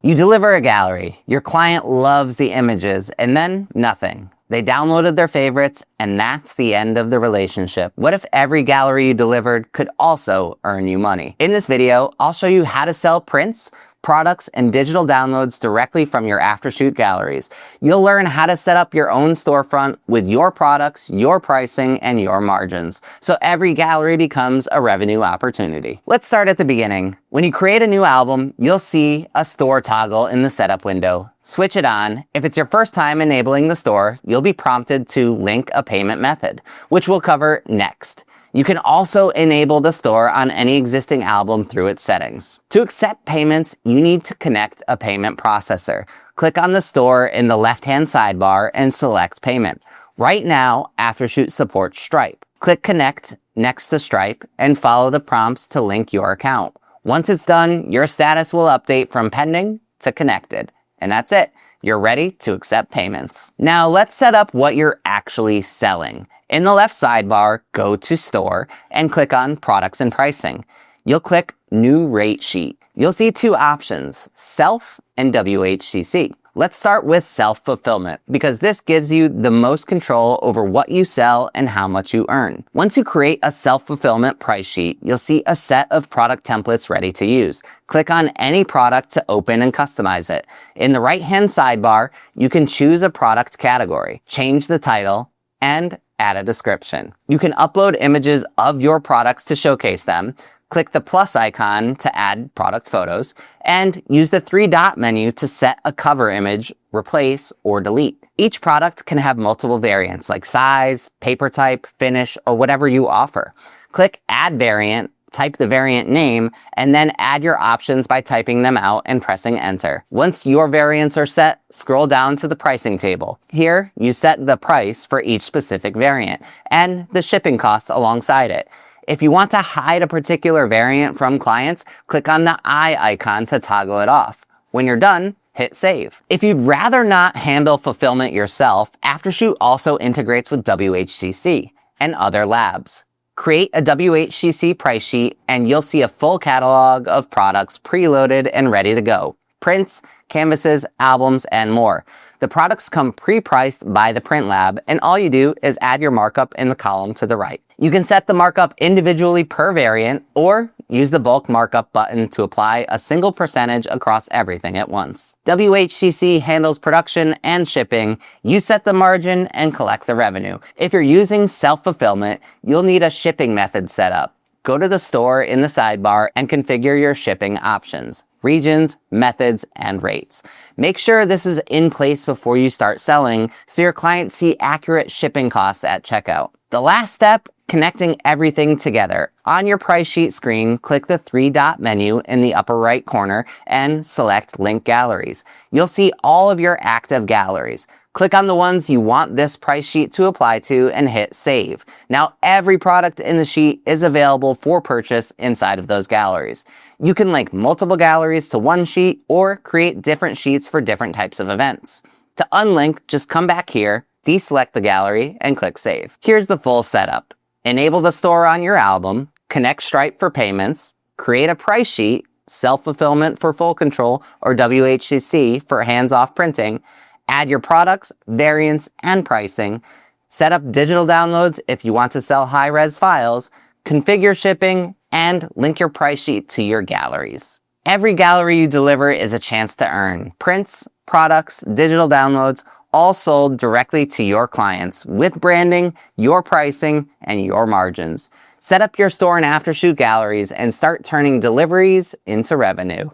You deliver a gallery, your client loves the images, and then nothing. They downloaded their favorites, and that's the end of the relationship. What if every gallery you delivered could also earn you money? In this video, I'll show you how to sell prints, products, and digital downloads directly from your Aftershoot galleries. You'll learn how to set up your own storefront with your products, your pricing, and your margins, so every gallery becomes a revenue opportunity. Let's start at the beginning. When you create a new album, you'll see a store toggle in the setup window. Switch it on. If it's your first time enabling the store, you'll be prompted to link a payment method, which we'll cover next. You can also enable the store on any existing album through its settings. To accept payments, you need to connect a payment processor. Click on the store in the left-hand sidebar and select Payment. Right now, Aftershoot supports Stripe. Click Connect next to Stripe and follow the prompts to link your account. Once it's done, your status will update from pending to connected. And that's it. You're ready to accept payments. Now let's set up what you're actually selling. In the left sidebar, go to Store and click on Products and Pricing. You'll click New Rate Sheet. You'll see two options, Self and WHCC. Let's start with self-fulfillment because this gives you the most control over what you sell and how much you earn. Once you create a self-fulfillment price sheet, you'll see a set of product templates ready to use. Click on any product to open and customize it. In the right-hand sidebar, you can choose a product category, change the title, and add a description. You can upload images of your products to showcase them. Click the plus icon to add product photos, and use the three-dot menu to set a cover image, replace, or delete. Each product can have multiple variants like size, paper type, finish, or whatever you offer. Click Add Variant, type the variant name, and then add your options by typing them out and pressing Enter. Once your variants are set, scroll down to the pricing table. Here, you set the price for each specific variant and the shipping costs alongside it. If you want to hide a particular variant from clients, click on the eye icon to toggle it off. When you're done, hit Save. If you'd rather not handle fulfillment yourself, Aftershoot also integrates with WHCC and other labs. Create a WHCC price sheet and you'll see a full catalog of products preloaded and ready to go. Prints, canvases, albums, and more. The products come pre-priced by the print lab, and all you do is add your markup in the column to the right. You can set the markup individually per variant, or use the bulk markup button to apply a single percentage across everything at once. WHCC handles production and shipping. You set the margin and collect the revenue. If you're using self-fulfillment, you'll need a shipping method set up. Go to the store in the sidebar and configure your shipping options, regions, methods, and rates. Make sure this is in place before you start selling so your clients see accurate shipping costs at checkout. The last step, connecting everything together. On your price sheet screen, click the three-dot menu in the upper right corner and select Link Galleries. You'll see all of your active galleries. Click on the ones you want this price sheet to apply to and hit Save. Now every product in the sheet is available for purchase inside of those galleries. You can link multiple galleries to one sheet or create different sheets for different types of events. To unlink, just come back here, deselect the gallery, and click Save. Here's the full setup. Enable the store on your album, connect Stripe for payments, create a price sheet, self-fulfillment for full control, or WHCC for hands-off printing, add your products, variants, and pricing, set up digital downloads if you want to sell high-res files, configure shipping, and link your price sheet to your galleries. Every gallery you deliver is a chance to earn prints, products, digital downloads, all sold directly to your clients with branding, your pricing, and your margins. Set up your store in Aftershoot galleries and start turning deliveries into revenue.